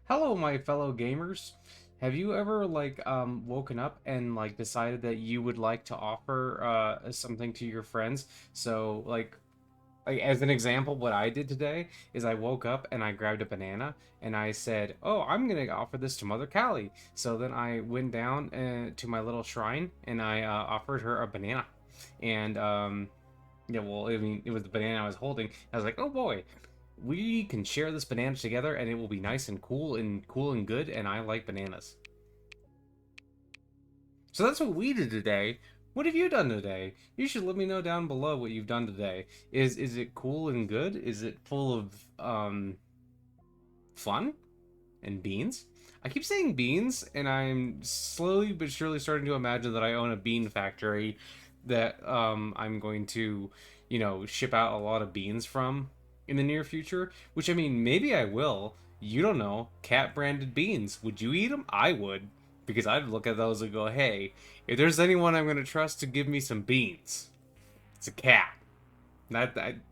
Hello, my fellow gamers. Have you ever woken up and like decided that you would like to offer something to your friends? So like as an example, what I did today is I woke up and I grabbed a banana and I said, "Oh, I'm gonna offer this to Mother Callie." So then I went down to my little shrine and I offered her a banana, and yeah, well, I mean, it was the banana I was holding. I was like, "Oh boy, we can share this banana together and it will be nice and cool and good, and I like bananas." So that's what we did today. What have you done today? You should let me know down below what you've done today. Is it cool and good? Is it full of fun and beans? I keep saying beans, and I'm slowly but surely starting to imagine that I own a bean factory that I'm going to, ship out a lot of beans from in the near future. Which, I mean, maybe I will. You don't know. Cat branded beans. Would you eat them? I would, because I'd look at those and go, "Hey, if there's anyone I'm going to trust to give me some beans, it's a cat."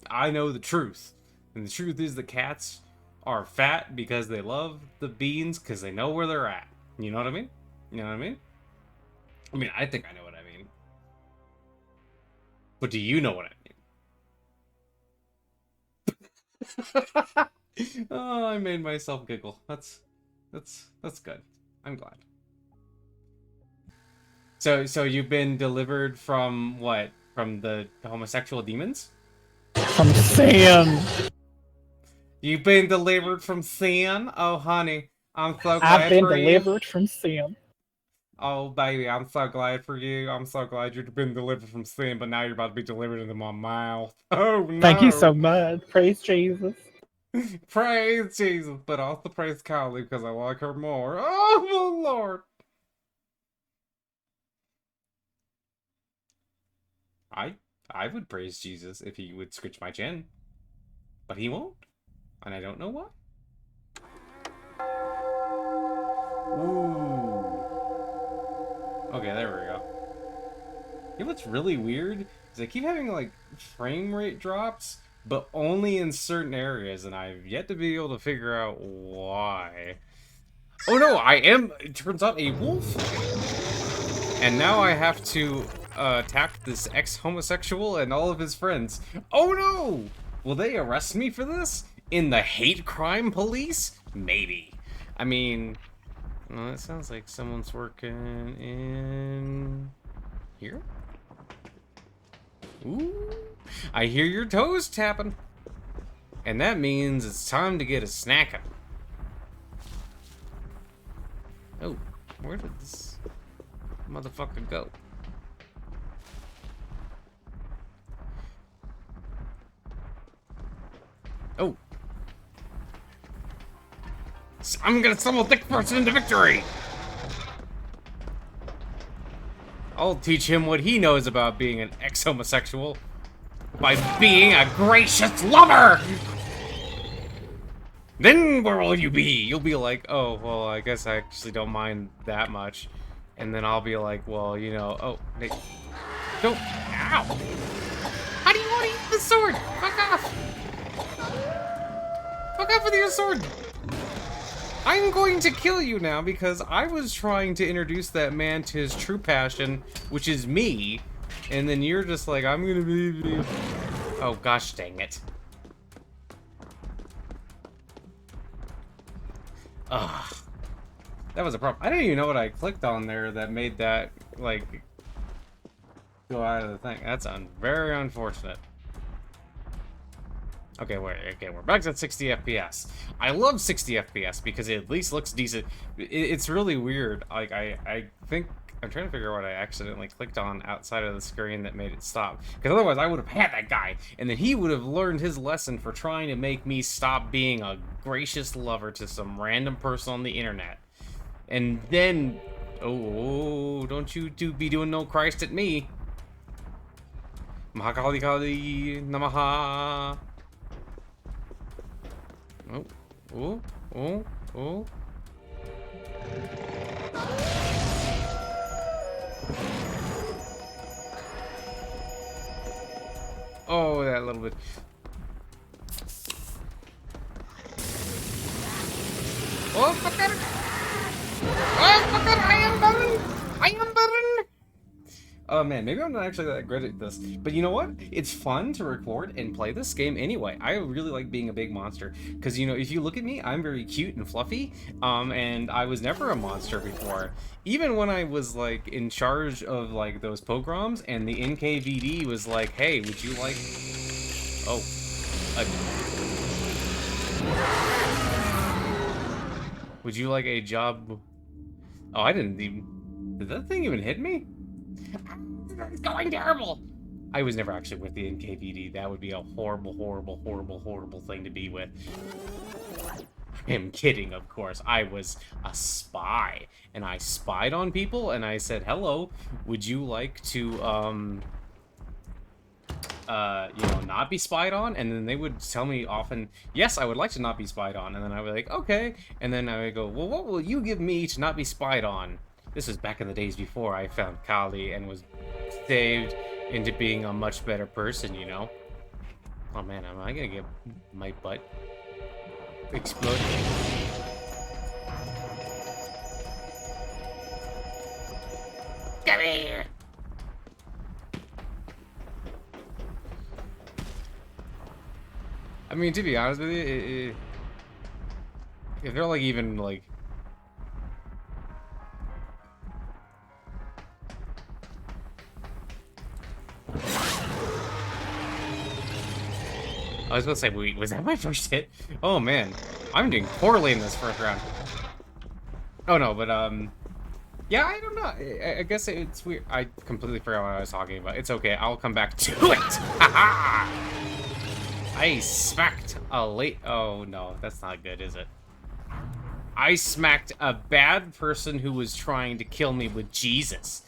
I know the truth, and the truth is that cats are fat because they love the beans because they know where they're at. You know what I mean? You know what I mean? I mean, I think I know what I mean. But do you know what I mean? Oh, I made myself giggle. That's good. I'm glad. So you've been delivered from what? From the homosexual demons? From Sam. You've been delivered from sin? Oh, honey, I'm so I've glad been for you. delivered from Sam. Oh, baby, I'm so glad for you. I'm so glad you've been delivered from sin, but now you're about to be delivered into my mouth. Oh, Thank you so no. much. Praise Jesus. Praise Jesus, but also praise Kylie because I like her more. Oh, my Lord. I I would praise Jesus if he would scritch my chin, but he won't, and I don't know why. Ooh. Okay, there we go. You know what's really weird is I keep having like frame rate drops, but only in certain areas, and I've yet to be able to figure out why. Oh no, I am, it turns out, a wolf! And now I have to attack this ex-homosexual and all of his friends. Oh no! Will they arrest me for this? In the hate crime police? Maybe. I mean, well, it sounds like someone's working in here? Ooh, I hear your toes tapping. And that means it's time to get a snackin'. Oh, where did this motherfucker go? Oh. I'm gonna stumble thick person into victory! I'll teach him what he knows about being an ex-homosexual by being a gracious lover! Then where will you be? You'll be like, "Oh, well, I guess I actually don't mind that much." And then I'll be like, "Well, oh, they don't, ow! How do you want to eat the sword? Fuck off! Fuck off with your sword! I'm going to kill you now because I was trying to introduce that man to his true passion, which is me, and then you're just like, I'm gonna be... Oh, gosh dang it. Ugh. That was a problem. I didn't even know what I clicked on there that made that, like, go out of the thing. That's very unfortunate. Okay, wait, okay, we're back to 60 FPS. I love 60 FPS because it at least looks decent. It's really weird. Like, I think... I'm trying to figure out what I accidentally clicked on outside of the screen that made it stop. Because otherwise I would have had that guy, and then he would have learned his lesson for trying to make me stop being a gracious lover to some random person on the internet. And then... Oh, don't you be doing no Christ at me. Mahakali Kali Namaha. Oh, oh, oh, oh. Oh, that little bit. Oh, fucker! Oh, fucker! I am burned! I am burned! Oh man, maybe I'm not actually that great at this. But you know what? It's fun to record and play this game anyway. I really like being a big monster. Because, you know, if you look at me, I'm very cute and fluffy. And I was never a monster before. Even when I was, like, in charge of, like, those pogroms, and the NKVD was like, hey, would you like... Oh. Would you like a job... Oh, I didn't even... Did that thing even hit me? It's going terrible! I was never actually with the NKVD. That would be a horrible, horrible, horrible, horrible thing to be with. I am kidding, of course. I was a spy. And I spied on people, and I said, hello, would you like to, you know, not be spied on? And then they would tell me often, yes, I would like to not be spied on. And then I would be like, okay. And then I would go, well, what will you give me to not be spied on? This was back in the days before I found Catte and was saved into being a much better person, you know? Oh man, am I gonna get my butt exploded? Come here! I mean, to be honest with you, if they're like even like... I was gonna say, wait, was that my first hit? Oh man, I'm doing poorly in this first round. Oh no, but yeah, I don't know. I guess it's weird. I completely forgot what I was talking about. It's okay, I'll come back to it. Haha! I smacked a late. Oh no, that's not good, is it? I smacked a bad person who was trying to kill me with Jesus.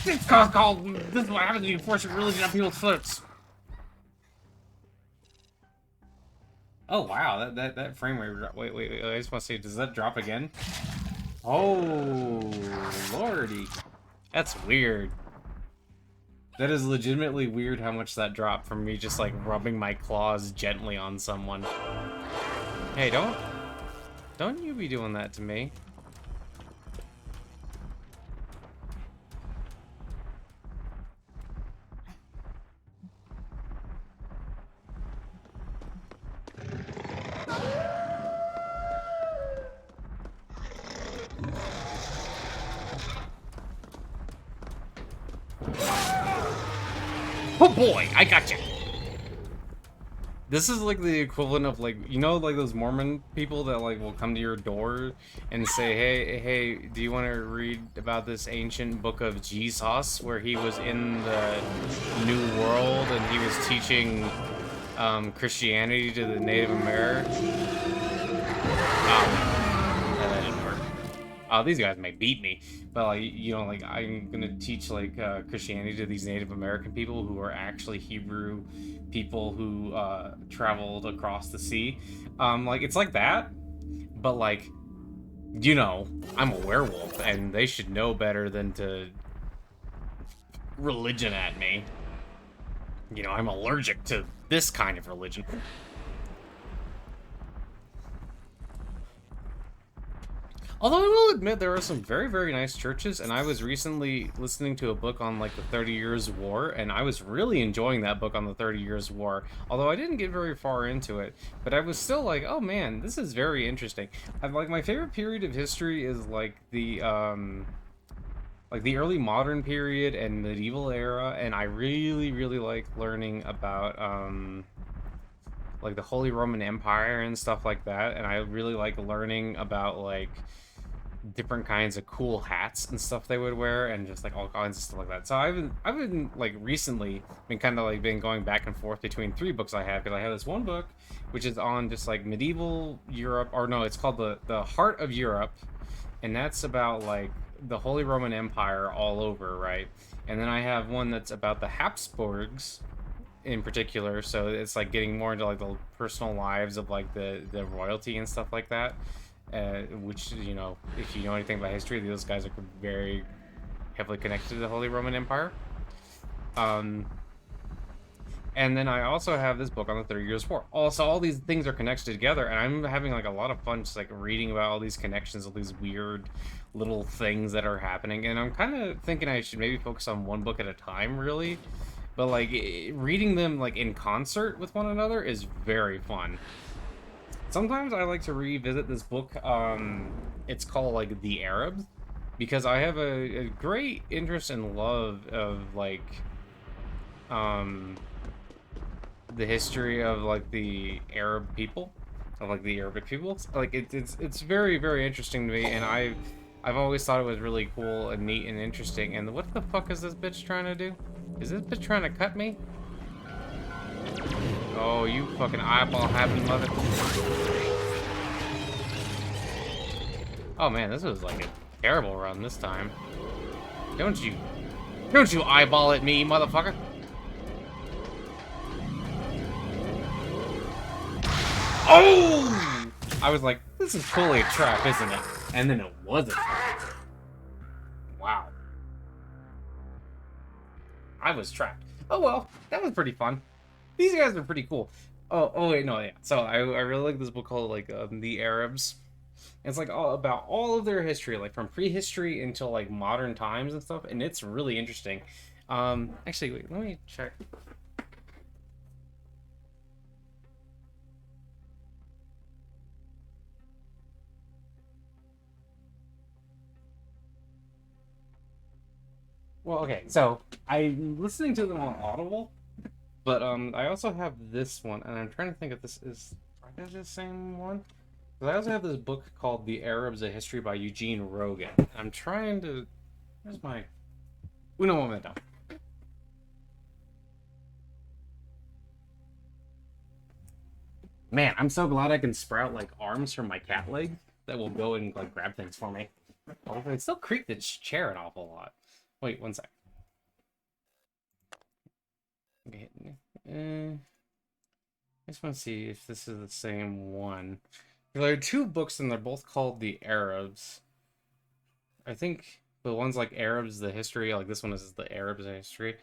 This is called. This is what happens when you force your religion on people's throats. Oh wow, that frame rate. Wait. I just want to say, does that drop again? Oh lordy, that's weird. That is legitimately weird how much that dropped from me just like rubbing my claws gently on someone. Hey, don't you be doing that to me. Oh boy, I gotcha. This is like the equivalent of like, you know, like those Mormon people that like will come to your door and say, hey, do you want to read about this ancient book of Jesus where he was in the New World and he was teaching Christianity to the Native Americans? That didn't work. These guys may beat me, but like, you know, like I'm gonna teach like Christianity to these Native American people who are actually Hebrew people who traveled across the sea. Like it's like that, but like, you know, I'm a werewolf and they should know better than to religion at me. You know, I'm allergic to this kind of religion. Although I will admit there are some very, very nice churches, and I was recently listening to a book on, like, the 30 Years' War, and I was really enjoying that book on the 30 Years' War, although I didn't get very far into it, but I was still like, oh man, this is very interesting. Like, my favorite period of history is, like, the early modern period and medieval era, and I really, really like learning about, like, the Holy Roman Empire and stuff like that, and I really like learning about, like, different kinds of cool hats and stuff they would wear and just like all kinds of stuff like that. So I've been like recently been kind of like been going back and forth between three books I have, because I have this one book which is on just like medieval Europe, or no, it's called the Heart of Europe, and that's about like the Holy Roman Empire all over, right? And then I have one that's about the Habsburgs in particular, so it's like getting more into like the personal lives of like the royalty and stuff like that. Which, you know, if you know anything about history, those guys are very heavily connected to the Holy Roman Empire. And And then I also have this book on the 30 Years' War. Also, all these things are connected together, and I'm having like a lot of fun just like reading about all these connections, all these weird little things that are happening. And I'm kind of thinking I should maybe focus on one book at a time, really. But like reading them like in concert with one another is very fun. Sometimes I like to revisit this book. It's called like The Arabs, because I have a great interest and love of like um the history of like the Arab people, of like the Arabic peoples. Like it's very very interesting to me, and I've always thought it was really cool and neat and interesting. And what the fuck is this bitch trying to do? Is this bitch trying to cut me? Oh, you fucking eyeball having mother. Oh man, this was like a terrible run this time. Don't you eyeball at me, motherfucker. Oh! I was like, this is fully a trap, isn't it? And then it wasn't. Wow. I was trapped. Oh well, that was pretty fun. These guys are pretty cool. Oh wait, no, yeah. So I really like this book called like The Arabs. It's like all about all of their history, like from prehistory until like modern times and stuff, and it's really interesting. Actually, wait, let me check. Well, okay, so I'm listening to them on Audible, but I also have this one, and I'm trying to think if this is the same one. But I also have this book called The Arabs: A History by Eugene Rogan. I'm trying to. Where's my uno momento? Man, I'm so glad I can sprout like arms from my cat legs that will go and like grab things for me. Although it still creaked its chair an awful lot. Wait, one sec. Okay. I just want to see if this is the same one. There are two books and they're both called The Arabs. I think the one's like Arabs, the history, like this one is the Arabs, the history.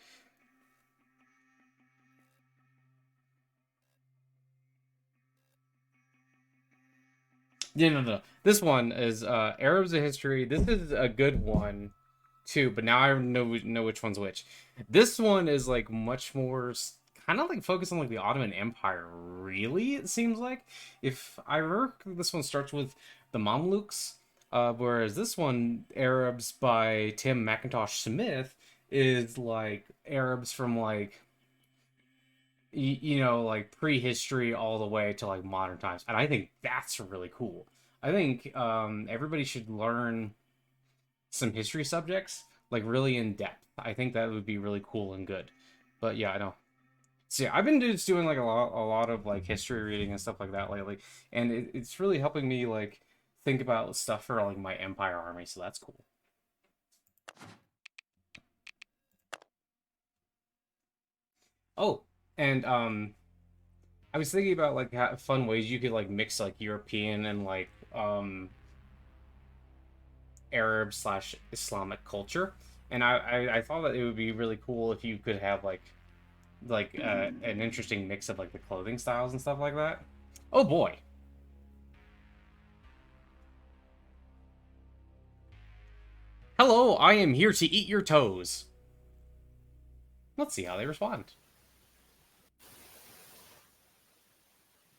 Yeah, no. This one is Arabs, the history. This is a good one too, but now I know which one's which. This one is like much more kind of like focused on like the Ottoman Empire, really, it seems like. If I remember, this one starts with the Mamluks, whereas this one, Arabs by Tim McIntosh Smith, is like Arabs from like like prehistory all the way to like modern times, and I think that's really cool. I think everybody should learn some history subjects like really in depth. I think that would be really cool and good. But yeah, I know. So yeah, I've been just doing like a lot of like history reading and stuff like that lately, and it's really helping me like think about stuff for like my Empire army. So that's cool. Oh, and I was thinking about like fun ways you could like mix like European and like Arab slash Islamic culture, and I thought that it would be really cool if you could have an interesting mix of like the clothing styles and stuff like that. Oh boy. Hello, I am here to eat your toes. Let's see how they respond.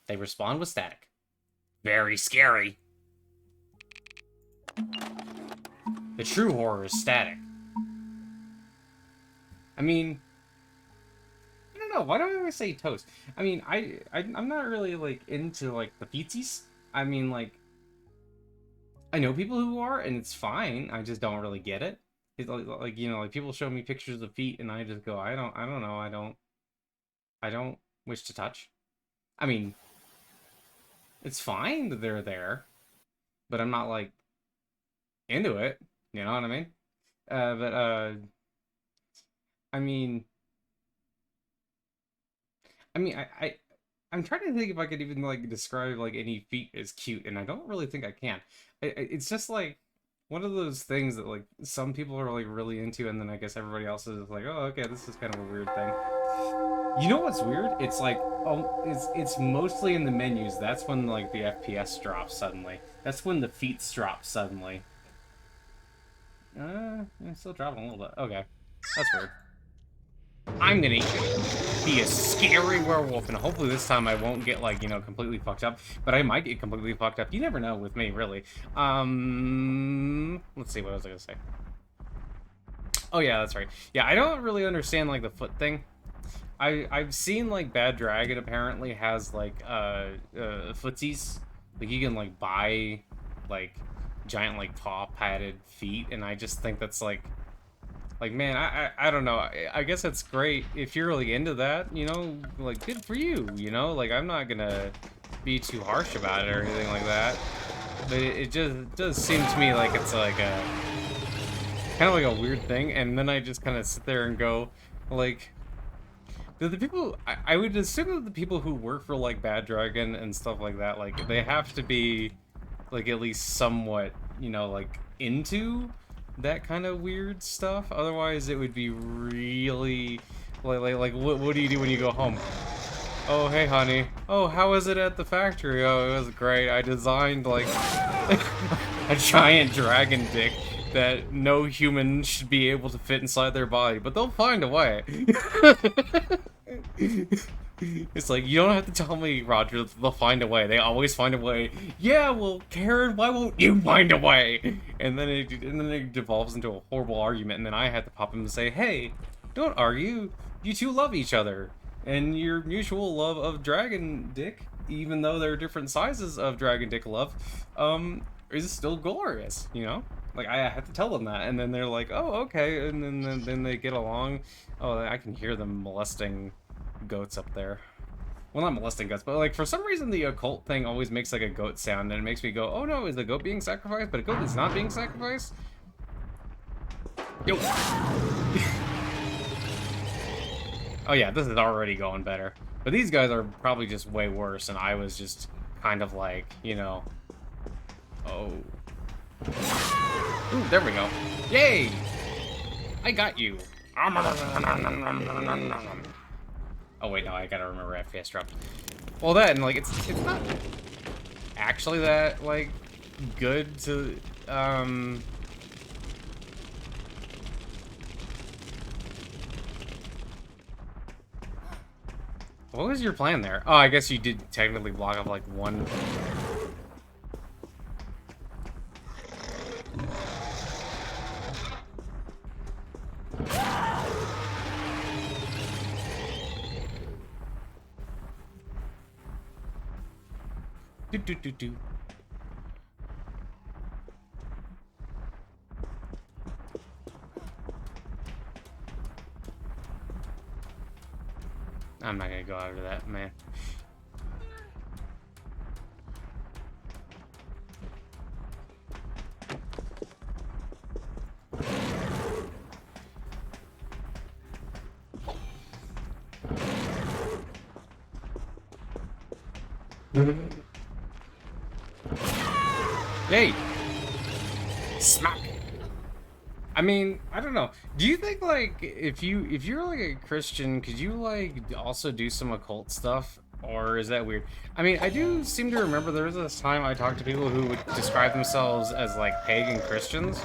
They respond with static. Very scary. The true horror is static. I mean, I don't know. Why do I always say toes? I mean, I'm not really like into like the feetsies. I mean, like I know people who are, and it's fine. I just don't really get it. It's like like people show me pictures of feet, and I just go, I don't know, I don't wish to touch. I mean, it's fine that they're there, but I'm not like into it. You know what I mean? But I mean, I'm trying to think if I could even like describe like any feet as cute, and I don't really think I can. It's just like one of those things that like some people are like really into, and then I guess everybody else is like, oh, okay, this is kind of a weird thing. You know what's weird? It's like, oh, it's mostly in the menus. That's when like the FPS drops suddenly. That's when the feet drop suddenly. It's still dropping a little bit. Okay, that's weird. I'm gonna be a scary werewolf, and hopefully this time I won't get like, you know, completely fucked up. But I might get completely fucked up. You never know with me, really. Let's see, what was I gonna say? Oh yeah, that's right. Yeah, I don't really understand like the foot thing. I've seen like Bad Dragon apparently has like footsies. Like you can like buy like giant like paw padded feet, and I just think that's like man, I don't know. I guess it's great if you're really into that, you know, like good for you, you know? Like I'm not gonna be too harsh about it or anything like that. But it just does seem to me like it's like a kind of like a weird thing, and then I just kind of sit there and go like the people, I would assume that the people who work for like Bad Dragon and stuff like that, like they have to be like at least somewhat, you know, like into that kind of weird stuff. Otherwise, it would be really like what do you do when you go home? Oh, hey, honey. Oh, how was it at the factory? Oh, it was great. I designed like a giant dragon dick that no human should be able to fit inside their body, but they'll find a way. It's like, you don't have to tell me, Roger, they'll find a way. They always find a way. Yeah, well, Karen, why won't you find a way? And then it devolves into a horrible argument, and then I have to pop him and say, hey, don't argue. You two love each other. And your mutual love of dragon dick, even though there are different sizes of dragon dick love, is still glorious, you know? Like, I have to tell them that, and then they're like, oh, okay, and then they get along. Oh, I can hear them molesting goats up there. Well, not molesting goats, but like for some reason the occult thing always makes like a goat sound, and it makes me go, oh no, is the goat being sacrificed? But a goat is not being sacrificed? Yo! Oh yeah, this is already going better. But these guys are probably just way worse, and I was just kind of like, you know... Oh. Ooh, there we go. Yay! I got you! Oh wait, no, I gotta remember FPS dropped. Well, then, like, it's not actually that, like, good to, What was your plan there? Oh, I guess you did technically block off, like, one... Do do do do. I'm not gonna go after that, man. Yay! Smack! I mean, I don't know. Do you think like if you're like a Christian, could you like also do some occult stuff? Or is that weird? I mean, I do seem to remember there was this time I talked to people who would describe themselves as like pagan Christians.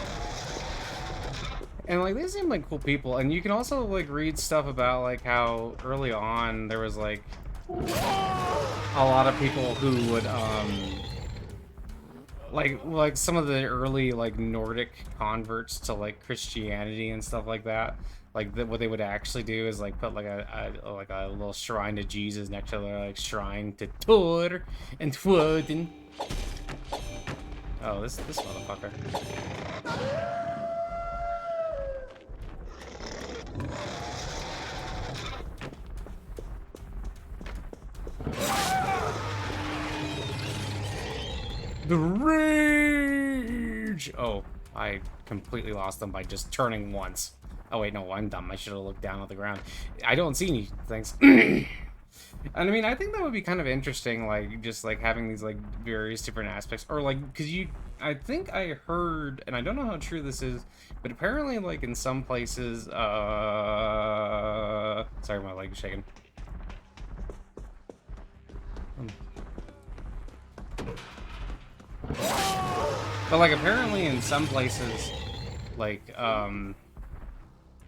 And like they seem like cool people. And you can also like read stuff about like how early on there was like a lot of people who would like some of the early like Nordic converts to like Christianity and stuff like that. Like what they would actually do is like put like a little shrine to Jesus next to their like shrine to Thor and Woden. Oh, this motherfucker. The rage! Oh, I completely lost them by just turning once. Oh wait, no, I'm dumb. I should have looked down at the ground. I don't see any things. And I mean, I think that would be kind of interesting, like, just, like, having these, like, various different aspects. Or, like, because I think I heard, and I don't know how true this is, but apparently, like, in some places, sorry, my leg's shaking. But like apparently in some places, like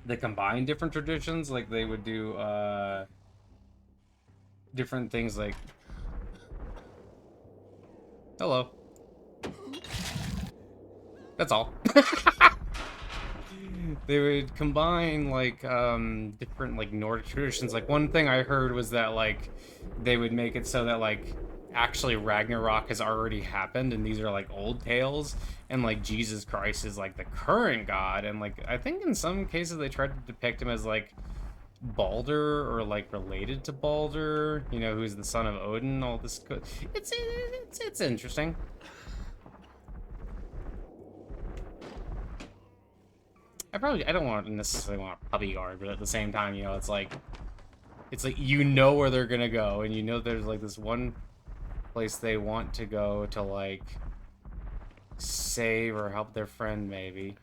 they combine different traditions. Like they would do different things. Like hello, that's all. They would combine like different like Nordic traditions. Like one thing I heard was that like they would make it so that like actually Ragnarok has already happened and these are like old tales and like Jesus Christ is like the current god and like I think in some cases they tried to depict him as like Balder or like related to Balder, you know, who's the son of Odin, all this it's interesting. I don't want to necessarily want a puppy yard, but at the same time, you know, it's like you know where they're gonna go, and you know there's like this one place they want to go to like save or help their friend, maybe.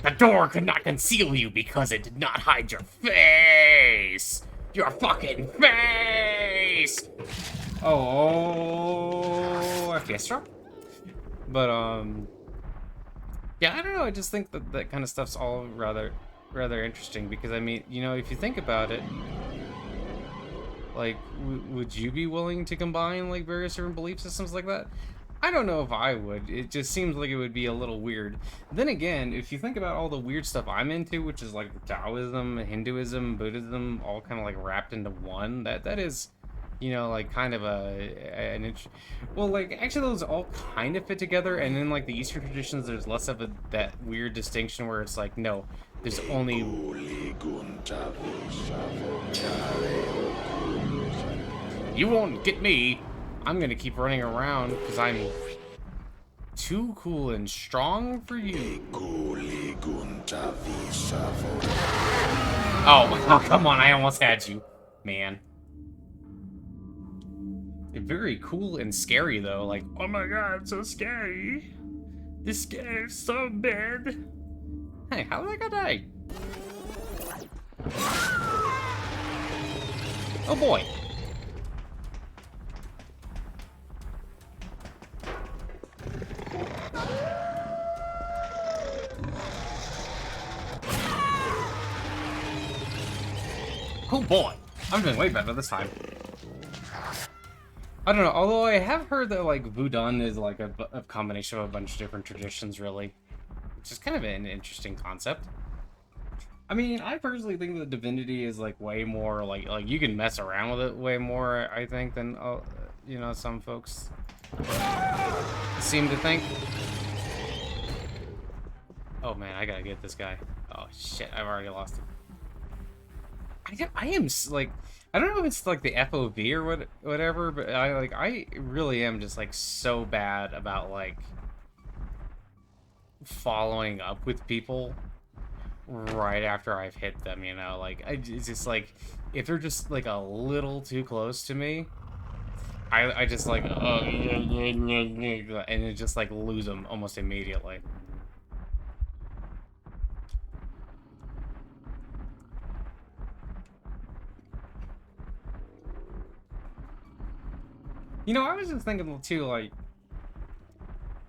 The door could not conceal you because it did not hide your face. Your fucking face. Oh, Fiesta. But yeah, I don't know. I just think that that kind of stuff's all rather interesting because I mean, you know, if you think about it, like, would you be willing to combine like various different belief systems like that? I don't know if I would. It just seems like it would be a little weird. Then again, if you think about all the weird stuff I'm into, which is like Taoism, Hinduism, Buddhism, all kind of like wrapped into one, that is, you know, like kind of well, like actually those all kind of fit together, and in like the Eastern traditions, there's less of that weird distinction where it's like, no, there's only. You won't get me. I'm gonna keep running around because I'm too cool and strong for you. Oh, come on, I almost had you, man. Very cool and scary though, like, oh my god, so scary. This game is so bad. Hey, how did I die? Oh boy. Oh boy. I'm doing way better this time. I don't know, although I have heard that, like, Voodoo is, like, a combination of a bunch of different traditions, really. Which is kind of an interesting concept. I mean, I personally think that divinity is, like, way more, like you can mess around with it way more, I think, than, you know, some folks seem to think. Oh, man, I gotta get this guy. Oh, shit, I've already lost him. I am, like... I don't know if it's like the FOV or whatever, but I really am just like so bad about like following up with people right after I've hit them, you know, like it's just like if they're just like a little too close to me, I just like and it just like lose them almost immediately. You know, I was just thinking too, like,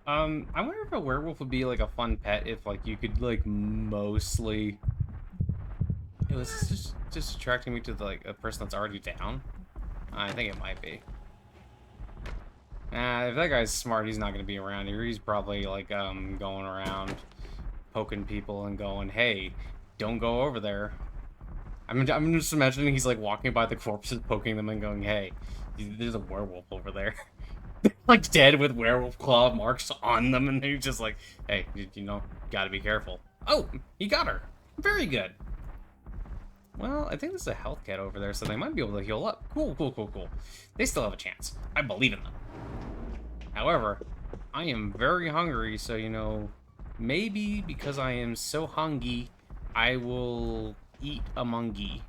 I wonder if a werewolf would be like a fun pet if like you could like mostly. It was just attracting me to the, like a person that's already down. I think it might be. If that guy's smart, he's not gonna be around here. He's probably like going around poking people and going, "Hey, don't go over there." I'm just imagining he's like walking by the corpses, poking them and going, "Hey, there's a werewolf over there." They're like dead with werewolf claw marks on them, and they're just like, "Hey, you know, gotta be careful." Oh, he got her. Very good. Well, I think there's a health kit over there, so they might be able to heal up. Cool. They still have a chance. I believe in them. However, I am very hungry, so, you know, maybe because I am so hungry, I will eat among ye.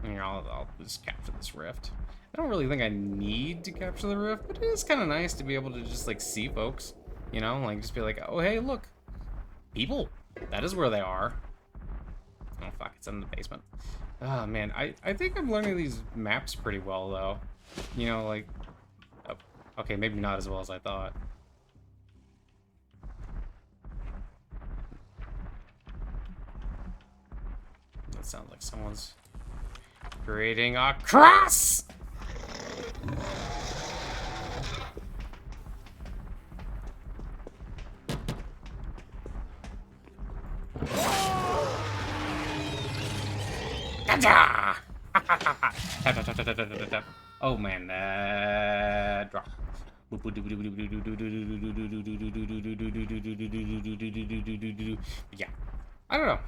Here, I'll just capture this rift. I don't really think I need to capture the rift, but it is kind of nice to be able to just, like, see folks. You know, like, just be like, oh, hey, look. People. That is where they are. Oh, fuck, it's in the basement. Oh man, I think I'm learning these maps pretty well though. You know, like, oh, okay, maybe not as well as I thought. That sounds like someone's creating a cross. Gotcha! Oh man, drop. Yeah, I don't know.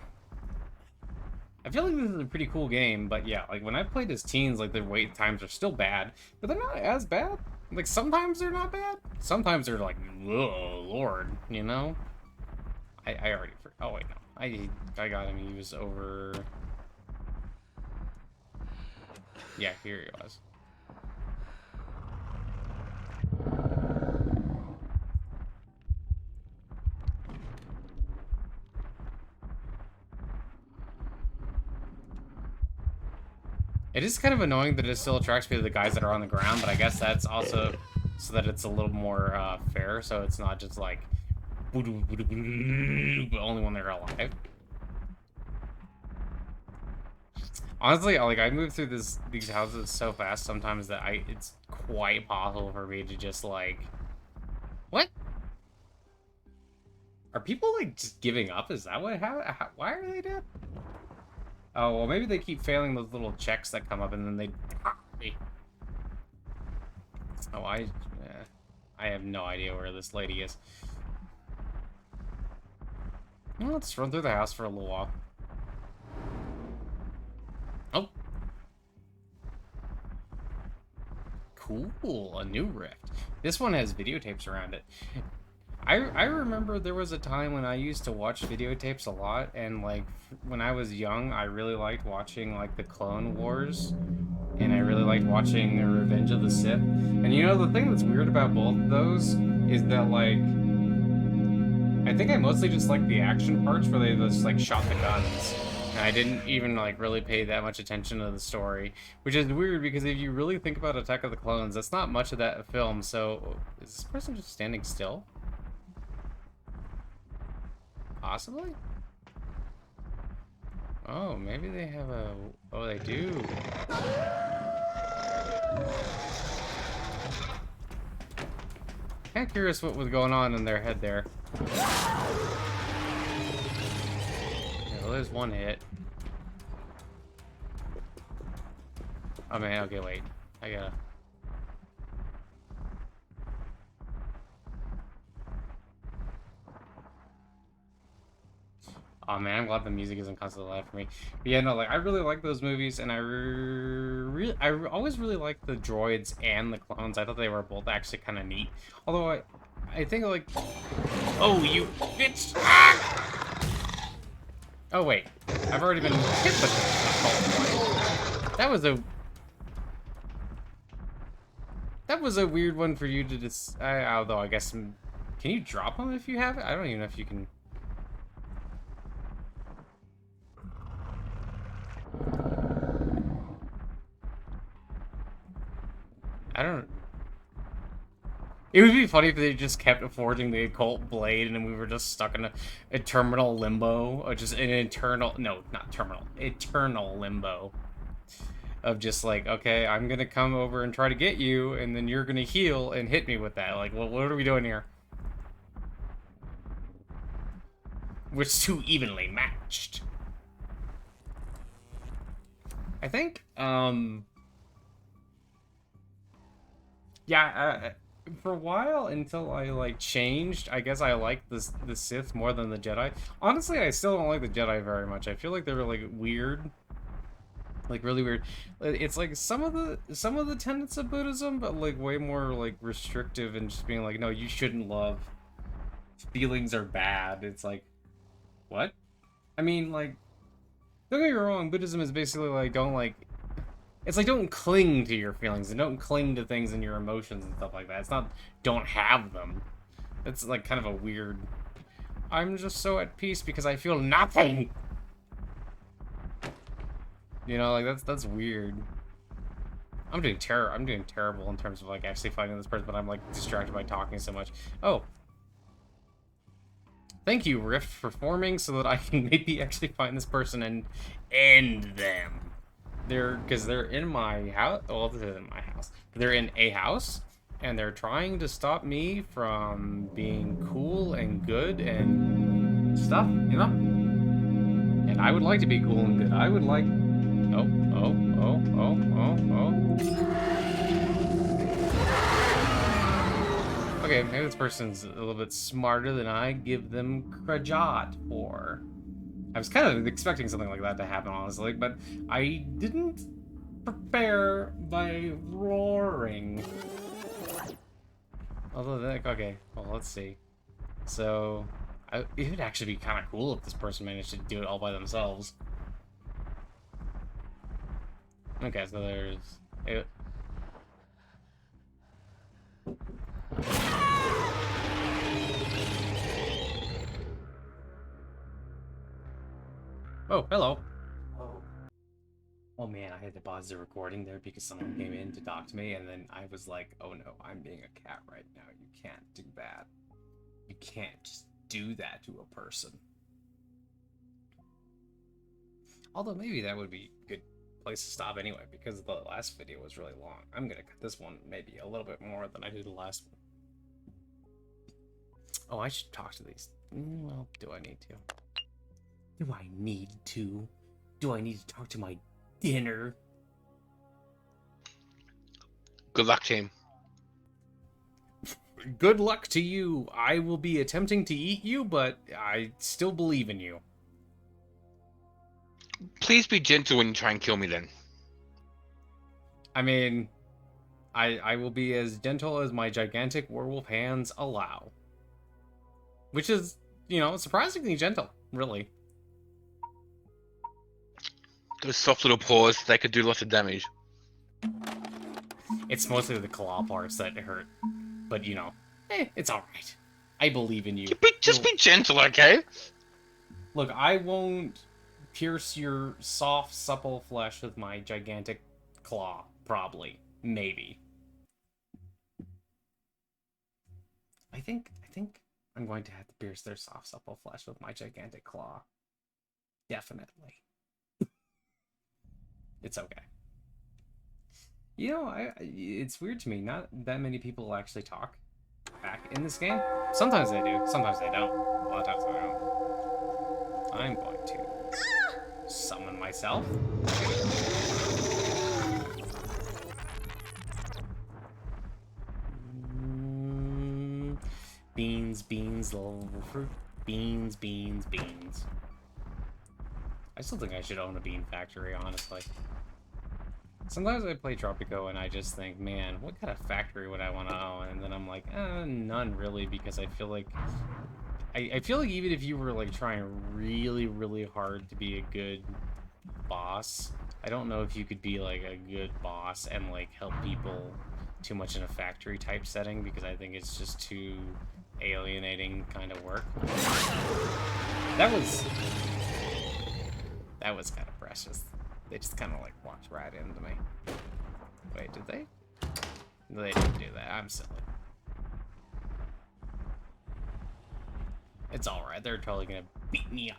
I feel like this is a pretty cool game, but yeah, like when I played as teens, like the wait times are still bad, but they're not as bad. Like sometimes they're not bad. Sometimes they're like, oh lord, you know. I already. Oh wait, no. I got him. He was over. Yeah, here he was. It is kind of annoying that it still attracts me to the guys that are on the ground, but I guess that's also so that it's a little more fair, so it's not just like but only when they're alive. Honestly, like I move through these houses so fast sometimes that it's quite possible for me to just like what? Are people like just giving up? Is that what why are they dead? Oh, well, maybe they keep failing those little checks that come up, and then they... Oh, I have no idea where this lady is. Well, let's run through the house for a little while. Oh. Cool, a new rift. This one has videotapes around it. I remember there was a time when I used to watch videotapes a lot, and like when I was young, I really liked watching like the Clone Wars, and I really liked watching Revenge of the Sith. And you know the thing that's weird about both of those is that like I think I mostly just like the action parts where they just like shot the guns, and I didn't even like really pay that much attention to the story, which is weird because if you really think about Attack of the Clones, that's not much of that film. So is this person just standing still? Possibly? Oh, maybe they have a... Oh, they do. Kinda curious what was going on in their head there. Okay, well, there's one hit. Oh, man, okay, wait. I gotta... Oh man, I'm glad the music isn't constantly loud for me. But yeah, no, like I really like those movies, and always really liked the droids and the clones. I thought they were both actually kind of neat. Although I think like, oh you bitch! Ah! Oh wait, I've already been hit with it. That was a weird one for you to just. Although I guess, can you drop them if you have it? I don't even know if you can. I don't. It would be funny if they just kept forging the occult blade and then we were just stuck in a terminal limbo, or just an internal, no, not terminal, eternal limbo of just like, okay, I'm gonna come over and try to get you, and then you're gonna heal and hit me with that. Like, well, what are we doing here? We're too evenly matched. I think, yeah, for a while until I like changed, I guess I liked the Sith more than the Jedi. Honestly, I still don't like the Jedi very much. I feel like they were like weird, like really weird. It's like some of the tenets of Buddhism, but like way more like restrictive and just being like, no, you shouldn't love. Feelings are bad. It's like, what? I mean, like, don't get me wrong. Buddhism is basically like don't like. It's like don't cling to your feelings and don't cling to things and your emotions and stuff like that. It's not don't have them. It's like kind of a weird. I'm just so at peace because I feel nothing. You know, like that's weird. I'm doing terrible in terms of like actually finding this person, but I'm like distracted by talking so much. Oh, thank you, Rift, for forming so that I can maybe actually find this person and end them. Because they're in my house. Well, this isn't my house. They're in a house, and they're trying to stop me from being cool and good and stuff, you know? And I would like to be cool and good. I would like... Oh, oh, oh, oh, oh, oh. Okay, maybe this person's a little bit smarter than I give them credit for. I was kind of expecting something like that to happen, honestly, but I didn't prepare by roaring. Although, okay, well, let's see. So, it would actually be kind of cool if this person managed to do it all by themselves. Okay, so there's... Oh, hello. Oh man, I had to pause the recording there because someone came in to talk to me, and then I was like, oh no, I'm being a cat right now. You can't do that. You can't just do that to a person. Although maybe that would be a good place to stop anyway, because the last video was really long. I'm gonna cut this one maybe a little bit more than I did the last one. Oh, I should talk to these. Well, do I need to? Do I need to? Do I need to talk to my dinner? Good luck, team. Good luck to you. I will be attempting to eat you, but I still believe in you. Please be gentle when you try and kill me then. I mean, I will be as gentle as my gigantic werewolf hands allow. Which is, you know, surprisingly gentle, really. Those soft little paws, they could do lots of damage. It's mostly the claw parts that hurt. But, you know, it's alright. I believe in you. Just be gentle, okay? Look, I won't pierce your soft, supple flesh with my gigantic claw. Probably. Maybe. I think I'm going to have to pierce their soft, supple flesh with my gigantic claw. Definitely. It's okay. You know, it's weird to me. Not that many people actually talk back in this game. Sometimes they do. Sometimes they don't. A lot of times they don't. I'm going to summon myself. Beans, beans, level fruit. Beans, beans, beans. I still think I should own a bean factory, honestly. Sometimes I play Tropico and I just think, man, what kind of factory would I want to own? And then I'm like, none really, because I feel like... I feel like even if you were like trying really, really hard to be a good boss, I don't know if you could be like a good boss and like help people too much in a factory type setting, because I think it's just too alienating kind of work. That was kind of precious. They just kind of like walked right into me. Wait, did they? They didn't do that. I'm silly. It's alright. They're totally gonna beat me up.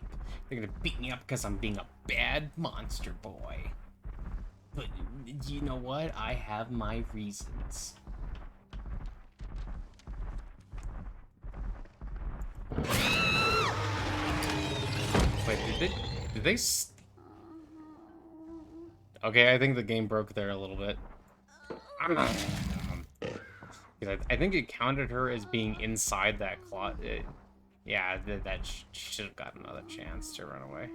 They're gonna beat me up because I'm being a bad monster boy. But you know what? I have my reasons. Wait, did they okay, I think the game broke there a little bit. I think it counted her as being inside that closet. Yeah, that should have got another chance to run away.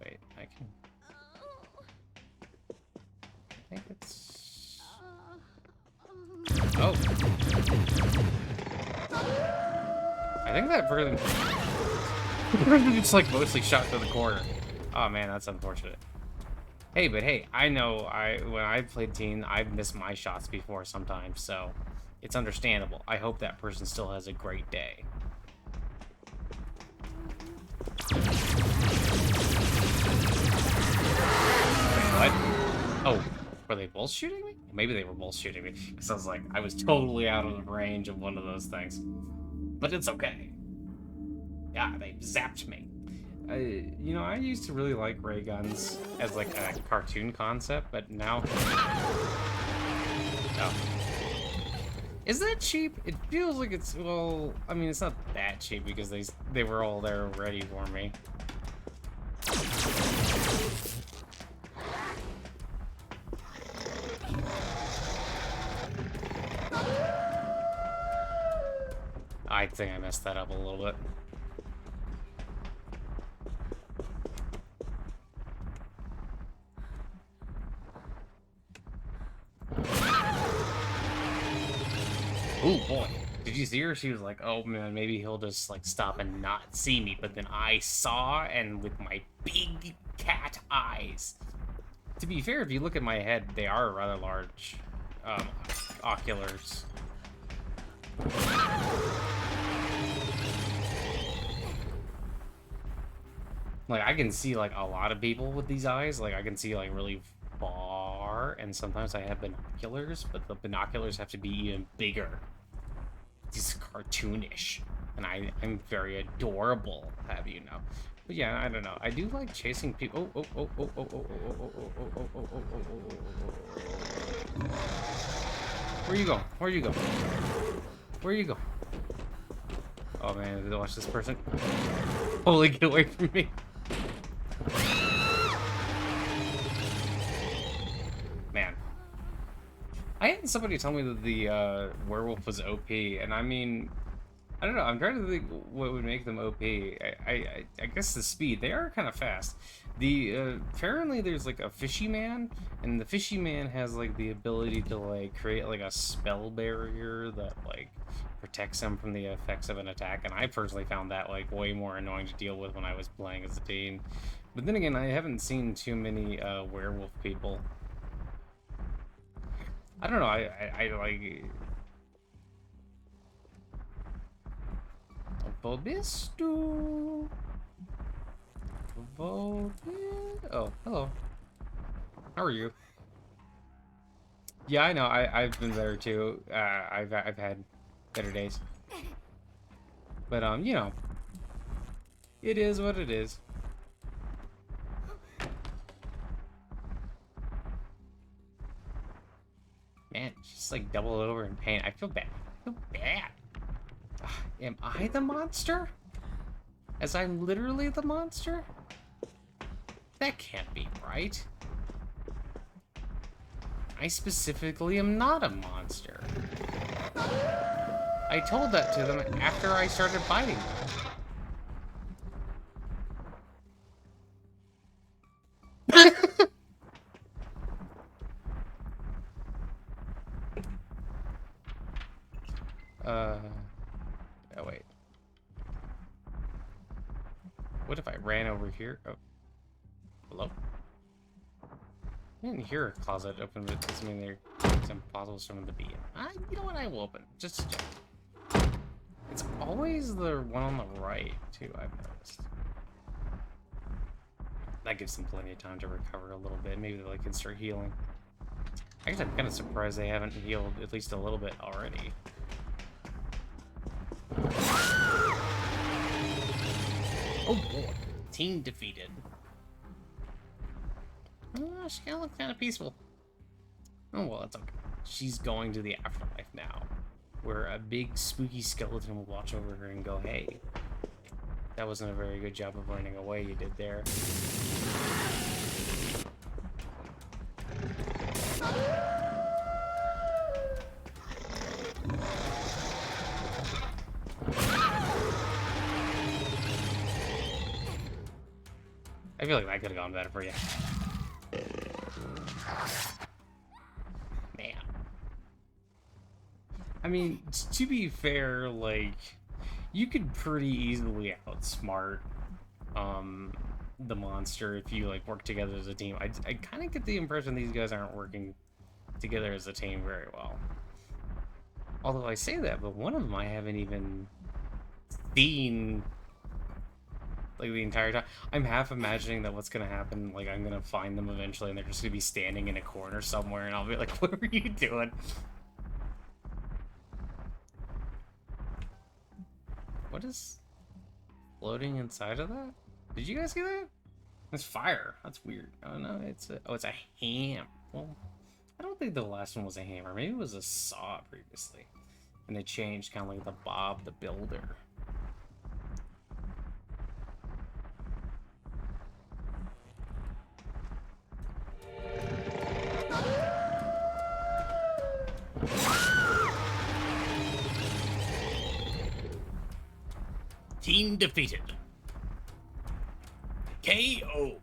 Wait, I think it's... Oh. I think that person just like mostly shot to the corner. Oh man, that's unfortunate. Hey, but hey, I know when I've played teen, I've missed my shots before sometimes, so it's understandable. I hope that person still has a great day. What? Oh, were they both shooting me? Maybe they were both shooting me. Because I was like, I was totally out of range of one of those things. But it's okay. Yeah, they zapped me. You know, I used to really like ray guns as like a cartoon concept, but now... Oh. Is that cheap? It feels like it's, well, I mean, it's not that cheap because they were all there ready for me. I think I messed that up a little bit. Ooh, boy. Did you see her? She was like, oh man, maybe he'll just like stop and not see me. But then I saw, and with my big cat eyes. To be fair, if you look at my head, they are rather large oculars. Like, I can see like a lot of people with these eyes. Like, I can see like really far, and sometimes I have binoculars, but the binoculars have to be even bigger. It's cartoonish, and I'm very adorable, have you know. But yeah, I don't know. I do like chasing people. Where you go? Where you go? Where you go? Oh man, watch this person. Holy, get away from me. Man. I had somebody tell me that the werewolf was OP, and I mean, I don't know. I'm trying to think what would make them OP. I guess the speed. They are kind of fast. The apparently there's like a fishy man, and the fishy man has like the ability to like create like a spell barrier that like protects him from the effects of an attack. And I personally found that like way more annoying to deal with when I was playing as a teen. But then again, I haven't seen too many werewolf people. I don't know. I like. Bobistu. Oh, hello. How are you? Yeah, I know. I've been better too. I've had better days. But you know, it is what it is. Man, just like double over in pain. I feel bad. I feel bad. Am I the monster? As I'm literally the monster? That can't be right. I specifically am not a monster. I told that to them after I started fighting them. Oh wait. What if I ran over here? Oh. Hello? I didn't hear a closet open, but it doesn't mean there's some possible someone to be in. You know what? I will open. Just to check. It's always the one on the right, too, I've noticed. That gives them plenty of time to recover a little bit. Maybe they can start healing. I guess I'm kind of surprised they haven't healed at least a little bit already. Oh boy, team defeated. Oh, she kind of looks kind of peaceful. Oh well, that's okay. She's going to the afterlife now, where a big spooky skeleton will watch over her and go, hey, that wasn't a very good job of running away you did there. I feel like that could have gone better for you. Man. I mean, to be fair, like, you could pretty easily outsmart the monster if you, like, work together as a team. I kind of get the impression these guys aren't working together as a team very well. Although I say that, but one of them I haven't even seen like the entire time. I'm half imagining that what's gonna happen, like I'm gonna find them eventually and they're just gonna be standing in a corner somewhere and I'll be like, what were you doing? What is floating inside of that? Did you guys see that? It's fire. That's weird. Oh no, it's a ham. Well, I don't think the last one was a hammer. Maybe it was a saw previously. And they changed kind of like the Bob the Builder. Team defeated. KO.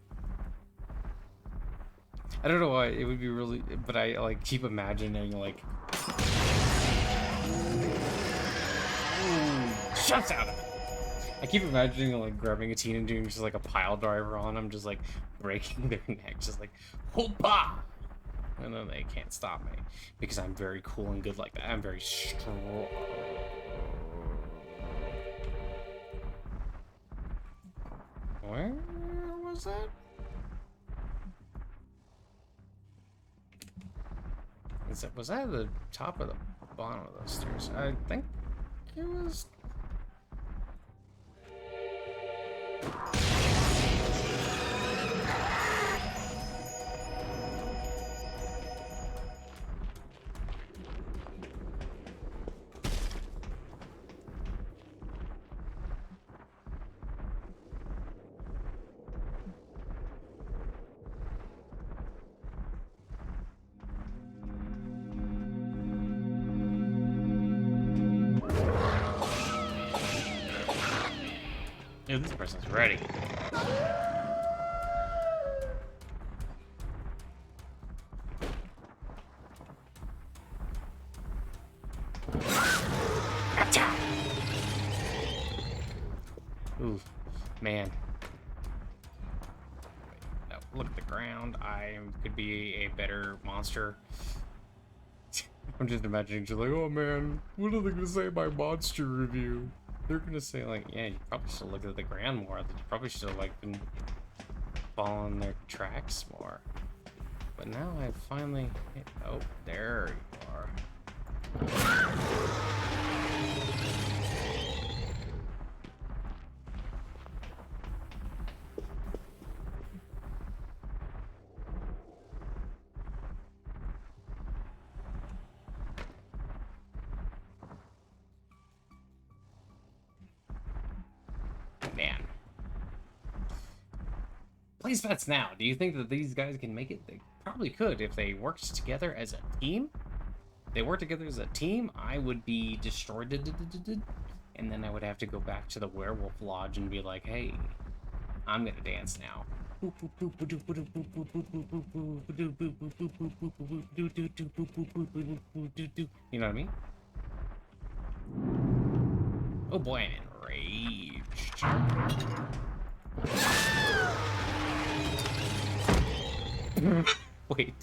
I don't know why it would be really, but I like keep imagining like shuts out of it. I keep imagining like grabbing a teen and doing just like a pile driver on them, just like breaking their neck, just like hoopa, and then they can't stop me because I'm very cool and good like that. I'm very strong. Where was that? Was that at the top or the bottom of those stairs? I think it was. Dude, this person's ready. Ooh, man. No, look at the ground. I could be a better monster. I'm just imagining, just like, oh man, what are they gonna say in my monster review? They're gonna say like, yeah, you probably should look at the ground more. You probably should have like been following their tracks more. But now I finally, oh, there you are. Man. Place bets now. Do you think that these guys can make it? They probably could if they worked together as a team. They work together as a team, I would be destroyed. And then I would have to go back to the werewolf lodge and be like, hey, I'm gonna dance now. You know what I mean? Oh boy, I'm enraged. Wait,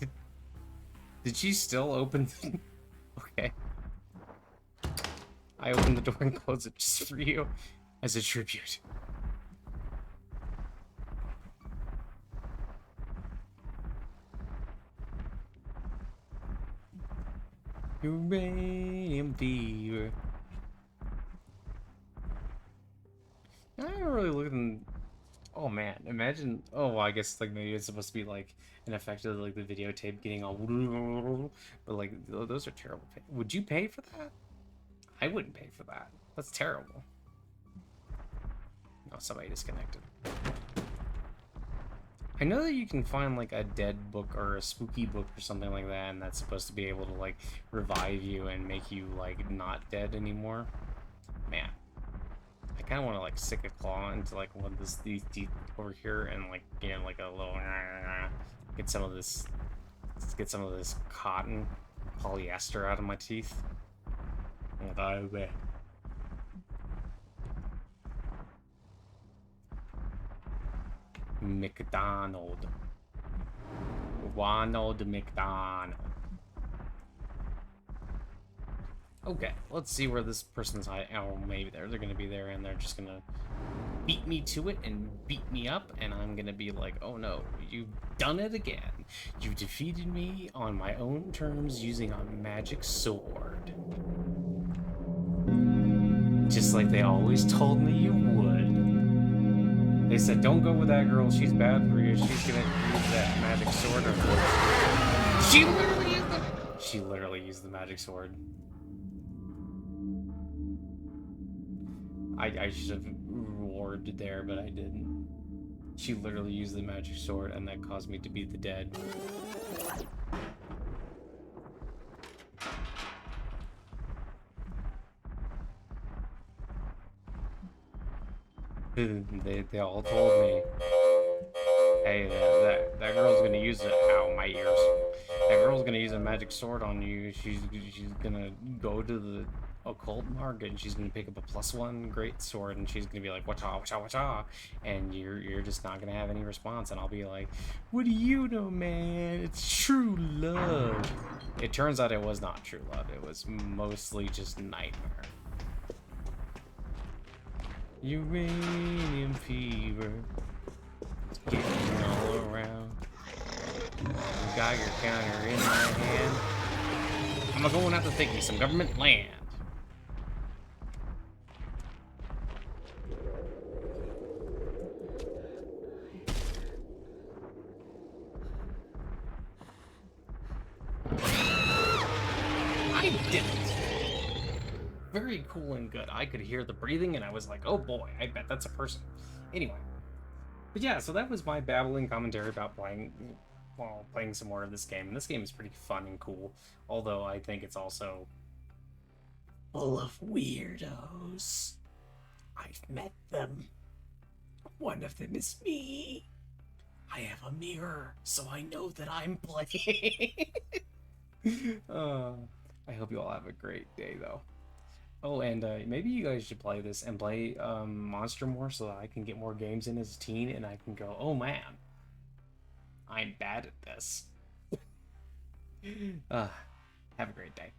did she still open? Okay. I opened the door and closed it just for you as a tribute. Uranium fever. I ain't really looking. Oh man, imagine. Oh, well, I guess like maybe it's supposed to be like an effect of like the videotape getting all. But like those are terrible. Would you pay for that? I wouldn't pay for that. That's terrible. Oh, somebody disconnected. I know that you can find like a dead book or a spooky book or something like that, and that's supposed to be able to like revive you and make you like not dead anymore. Man, I kind of want to like stick a claw into like one of these teeth over here and like get like a little get some of this cotton polyester out of my teeth. McDonald. Ronald McDonald. Okay, let's see where this person's hiding. Oh, maybe they're gonna be there and they're just gonna beat me to it and beat me up, and I'm gonna be like, oh no, you've done it again. You defeated me on my own terms using a magic sword. Just like they always told me you would. They said, don't go with that girl, she's bad for you, she's gonna use that magic sword on her. She literally used the magic sword. I should have rewarded there, but I didn't. She literally used the magic sword, and that caused me to beat the dead. They all told me, hey, that girl's gonna use it. Ow, my ears. That girl's gonna use a magic sword on you. She's gonna go to the occult market and she's gonna pick up a +1 great sword and she's gonna be like, wacha, wacha, wacha, and you're just not gonna have any response, and I'll be like, what do you know, man? It's true love. It turns out it was not true love. It was mostly just nightmare. Uranium fever. It's getting all around. You got your counter in my hand. I'm gonna go and have to take me some government land. I did it! Very cool and good. I could hear the breathing and I was like, oh boy, I bet that's a person. Anyway. But yeah, so that was my babbling commentary about playing some more of this game. And this game is pretty fun and cool. Although I think it's also full of weirdos. I've met them. One of them is me. I have a mirror, so I know that I'm playing. I hope you all have a great day, though. Oh, and maybe you guys should play this and play Monster more so that I can get more games in as a teen and I can go, oh man, I'm bad at this. Have a great day.